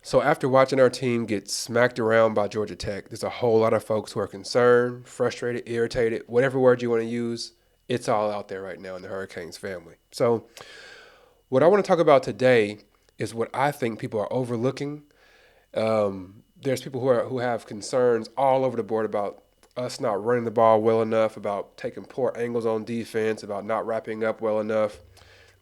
So after watching our team get smacked around by Georgia Tech, there's a whole lot of folks who are concerned, frustrated, irritated, whatever word you want to use. It's all out there right now in the Hurricanes family. So what I want to talk about today is what I think people are overlooking. There's people who have concerns all over the board about us not running the ball well enough, about taking poor angles on defense, about not wrapping up well enough,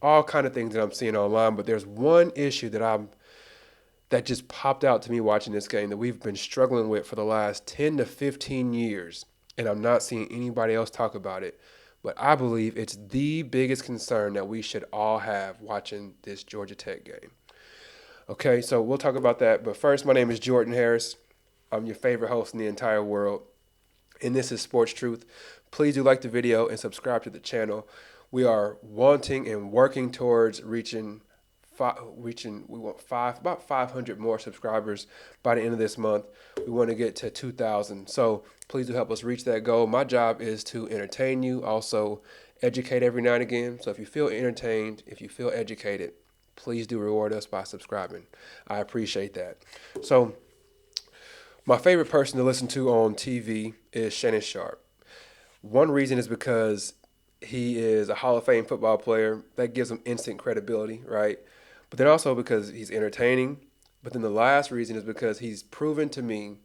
all kind of things that I'm seeing online. But there's one issue that just popped out to me watching this game that we've been struggling with for the last 10 to 15 years, and I'm not seeing anybody else talk about it. But I believe it's the biggest concern that we should all have watching this Georgia Tech game. Okay, so we'll talk about that. But first, my name is Jordan Harris. I'm your favorite host in the entire world, and this is Sports Truth. Please do like the video and subscribe to the channel. We are wanting and working towards reaching we want about 500 more subscribers by the end of this month. We want to get to 2,000. So please do help us reach that goal. My job is to entertain you, also educate every now and again. So if you feel entertained, if you feel educated, please do reward us by subscribing. I appreciate that. So my favorite person to listen to on TV is Shannon Sharp. One reason is because he is a Hall of Fame football player. That gives him instant credibility, right? But then also because he's entertaining. But then the last reason is because he's proven to me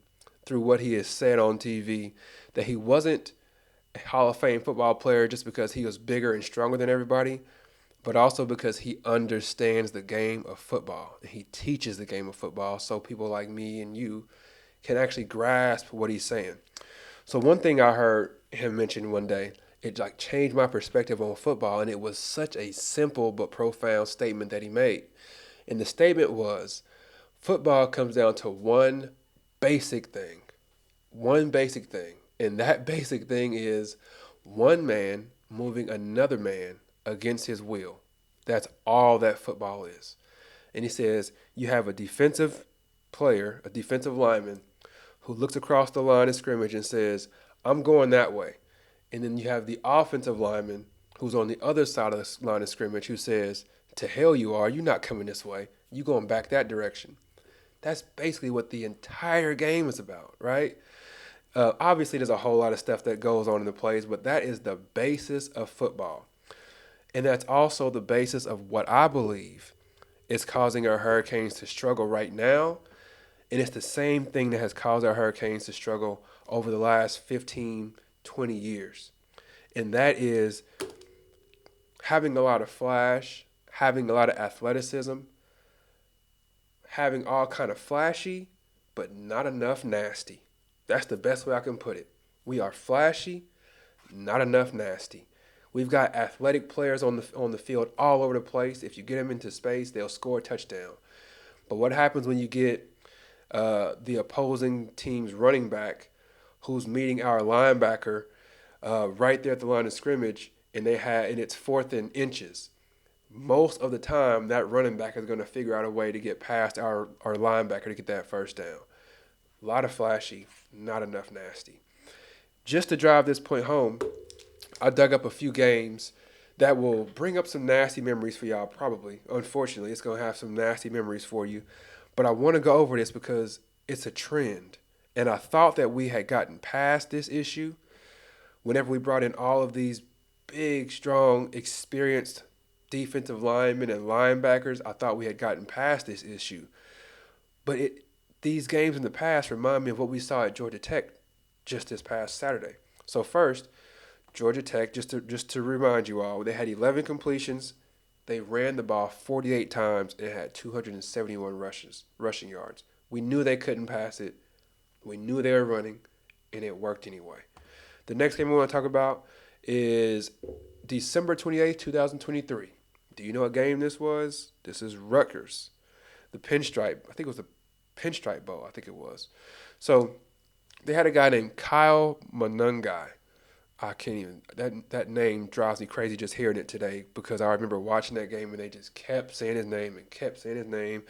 through what he has said on TV that he wasn't a Hall of Fame football player just because he was bigger and stronger than everybody, but also because he understands the game of football and he teaches the game of football so people like me and you can actually grasp what he's saying. So one thing I heard him mention one day, it like changed my perspective on football, and it was such a simple but profound statement that he made. And the statement was, football comes down to basic thing, one basic thing, and that basic thing is one man moving another man against his will. That's all that football is. And he says you have a defensive player, a defensive lineman, who looks across the line of scrimmage and says, I'm going that way. And then you have the offensive lineman who's on the other side of the line of scrimmage who says, to hell you are, you're not coming this way. You're going back that direction. That's basically what the entire game is about, right? Obviously, there's a whole lot of stuff that goes on in the plays, but that is the basis of football. And that's also the basis of what I believe is causing our Hurricanes to struggle right now. And it's the same thing that has caused our Hurricanes to struggle over the last 15, 20 years. And that is having a lot of flash, having a lot of athleticism, having all kind of flashy, but not enough nasty. That's the best way I can put it. We are flashy, not enough nasty. We've got athletic players on the field all over the place. If you get them into space, they'll score a touchdown. But what happens when you get the opposing team's running back who's meeting our linebacker right there at the line of scrimmage, and it's 4th and inches? Most of the time, that running back is going to figure out a way to get past our linebacker to get that first down. A lot of flashy, not enough nasty. Just to drive this point home, I dug up a few games that will bring up some nasty memories for y'all, probably. Unfortunately, it's going to have some nasty memories for you. But I want to go over this because it's a trend. And I thought that we had gotten past this issue whenever we brought in all of these big, strong, experienced defensive linemen and linebackers. I thought we had gotten past this issue. But these games in the past remind me of what we saw at Georgia Tech just this past Saturday. So first, Georgia Tech, just to remind you all, they had 11 completions. They ran the ball 48 times and had 271 rushing yards. We knew they couldn't pass it. We knew they were running, and it worked anyway. The next game we want to talk about is December 28th, 2023. Do you know what game this was? This is Rutgers. The Pinstripe. I think it was the Pinstripe Bowl. I think it was. So they had a guy named Kyle Monungai. I can't even, that name drives me crazy just hearing it today because I remember watching that game and they just kept saying his name and kept saying his name.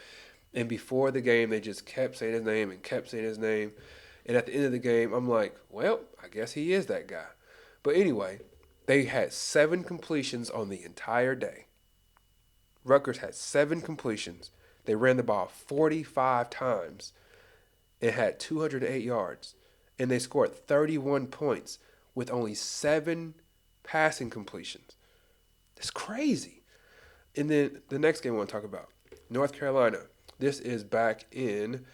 And before the game, they just kept saying his name and kept saying his name. And at the end of the game, I'm like, well, I guess he is that guy. But anyway, they had 7 completions on the entire day. Rutgers had 7 completions. They ran the ball 45 times and had 208 yards. And they scored 31 points with only 7 passing completions. That's crazy. And then the next game I want to talk about, North Carolina. This is back in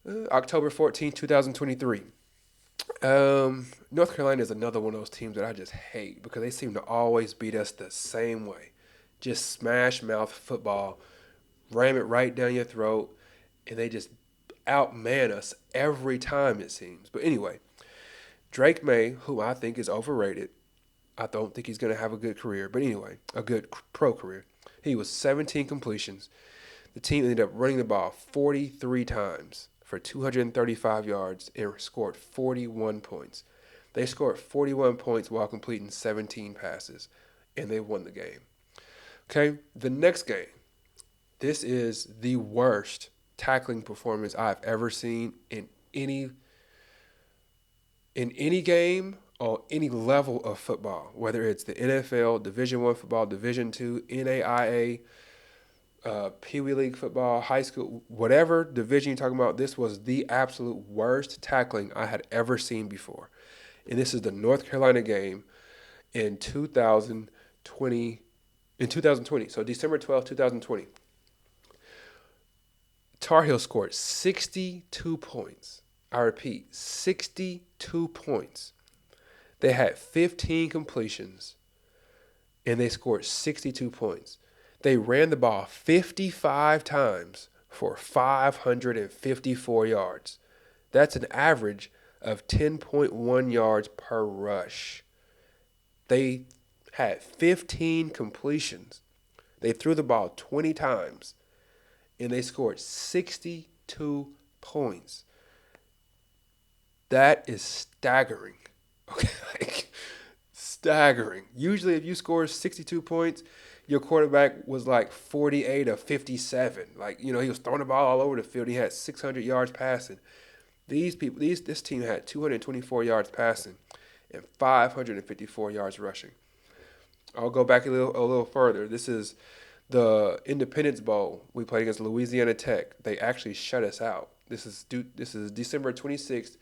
October 14th, 2023. North Carolina is another one of those teams that I just hate because they seem to always beat us the same way. Just smash mouth football, ram it right down your throat, and they just outman us every time, it seems. But anyway, Drake May, who I think is overrated, I don't think he's going to have a good career. But anyway, a good pro career. He was 17 completions. The team ended up running the ball 43 times for 235 yards and scored 41 points. They scored 41 points while completing 17 passes, and they won the game. Okay, the next game. This is the worst tackling performance I've ever seen in any game or any level of football, whether it's the NFL, Division I football, Division II, NAIA, Pee Wee League football, high school, whatever division you're talking about. This was the absolute worst tackling I had ever seen before. And this is the North Carolina game in 2020. So December 12th, 2020. Tar Heels scored 62 points. I repeat, 62 points. They had 15 completions, and they scored 62 points. They ran the ball 55 times for 554 yards. That's an average of 10.1 yards per rush. They had 15 completions. They threw the ball 20 times, and they scored 62 points. That is staggering. Okay, like staggering. Usually, if you score 62 points, your quarterback was like 48 or 57. Like, he was throwing the ball all over the field. He had 600 yards passing. This team had 224 yards passing and 554 yards rushing. I'll go back a little further. This is the Independence Bowl. We played against Louisiana Tech. They actually shut us out. This is December 26th,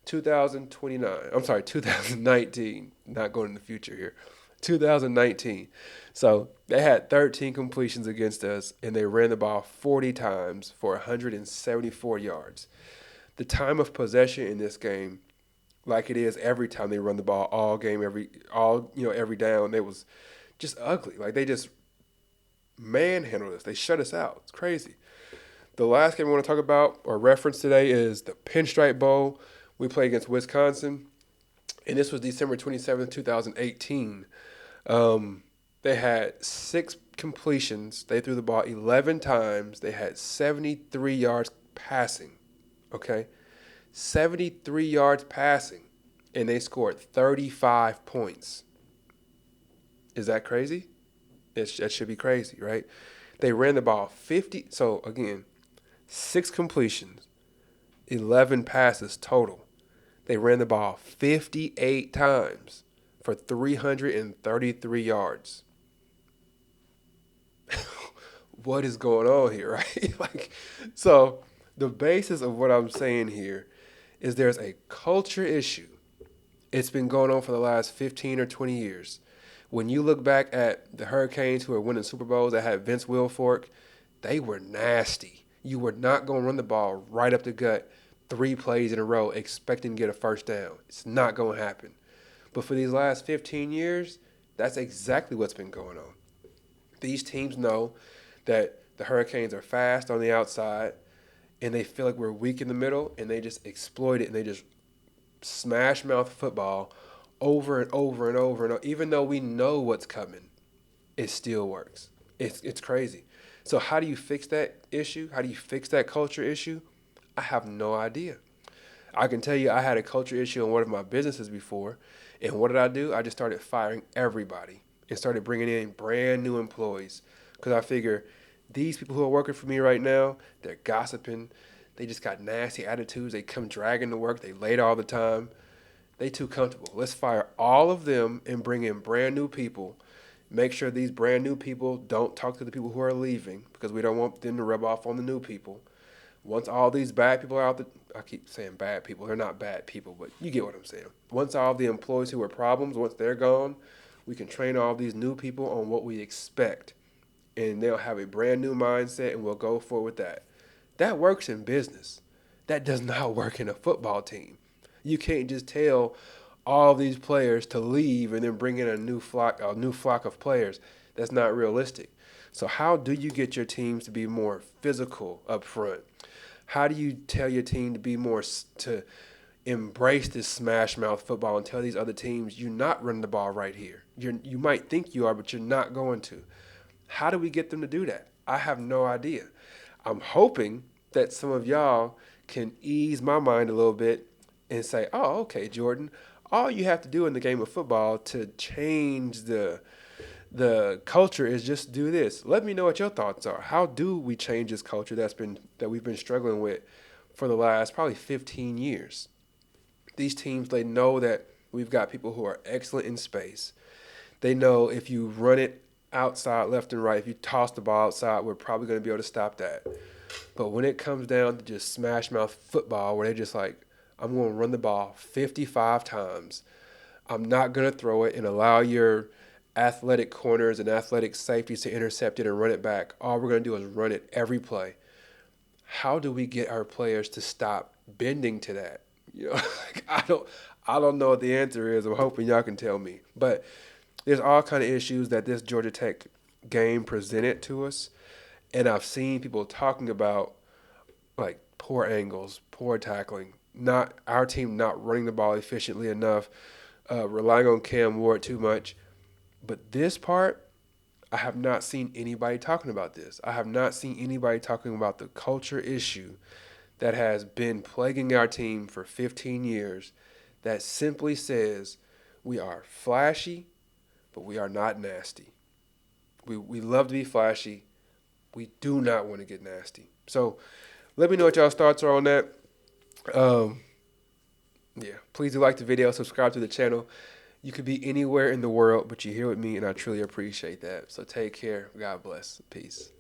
2019. Not going in the future here. 2019. So they had 13 completions against us, and they ran the ball 40 times for 174 yards. The time of possession in this game, like it is every time they run the ball all game, every down, it was just ugly. Like they just manhandled us. They shut us out. It's crazy. The last game I want to talk about or reference today is the Pinstripe Bowl. We played against Wisconsin, and this was December 27th, 2018. They had 6 completions. They threw the ball 11 times. They had 73 yards passing. Okay? 73 yards passing, and they scored 35 points. Is that crazy? That should be crazy, right? They ran the ball 50. So, again, 6 completions, 11 passes total. They ran the ball 58 times for 333 yards. What is going on here, right? So the basis of what I'm saying here is there's a culture issue. It's been going on for the last 15 or 20 years. When you look back at the Hurricanes who are winning Super Bowls that had Vince Wilfork, they were nasty. You were not going to run the ball right up the gut 3 plays in a row expecting to get a first down. It's not going to happen. But for these last 15 years, that's exactly what's been going on. These teams know that the Hurricanes are fast on the outside, and they feel like we're weak in the middle, and they just exploit it, and they just smash mouth football over and over and over and over. Even though we know what's coming, it still works. It's crazy. So how do you fix that issue? How do you fix that culture issue? I have no idea. I can tell you I had a culture issue in one of my businesses before, and what did I do? I just started firing everybody and started bringing in brand new employees because I figure these people who are working for me right now, they're gossiping. They just got nasty attitudes. They come dragging to work. They late all the time. They too comfortable. Let's fire all of them and bring in brand new people Make sure these brand new people don't talk to the people who are leaving because we don't want them to rub off on the new people. Once all these bad people are out, I keep saying bad people. They're not bad people, but you get what I'm saying. Once all the employees who are problems, once they're gone, we can train all these new people on what we expect. And they'll have a brand new mindset and we'll go forward with that. That works in business. That does not work in a football team. You can't just tell all these players to leave and then bring in a new flock of players. That's not realistic. So how do you get your teams to be more physical up front? How do you tell your team to be more to embrace this smash mouth football and tell these other teams you're not running the ball right here? You might think you are, but you're not going to. How do we get them to do that? I have no idea. I'm hoping that some of y'all can ease my mind a little bit and say, oh, okay, Jordan, all you have to do in the game of football to change the culture is just do this. Let me know what your thoughts are. How do we change this culture that we've been struggling with for the last probably 15 years? These teams, they know that we've got people who are excellent in space. They know if you run it outside, left and right, if you toss the ball outside, we're probably going to be able to stop that. But when it comes down to just smash mouth football, where they're just like, I'm going to run the ball 55 times. I'm not going to throw it and allow your athletic corners and athletic safeties to intercept it and run it back. All we're going to do is run it every play. How do we get our players to stop bending to that? Like, I don't know what the answer is. I'm hoping y'all can tell me. But there's all kind of issues that this Georgia Tech game presented to us, and I've seen people talking about like poor angles, poor tackling, not our team not running the ball efficiently enough, relying on Cam Ward too much. But this part, I have not seen anybody talking about this. I have not seen anybody talking about the culture issue that has been plaguing our team for 15 years that simply says we are flashy, but we are not nasty. We love to be flashy. We do not want to get nasty. So let me know what y'all's thoughts are on that. Yeah, please do like the video, subscribe to the channel. You could be anywhere in the world, but you're here with me, and I truly appreciate that. So take care. God bless. Peace.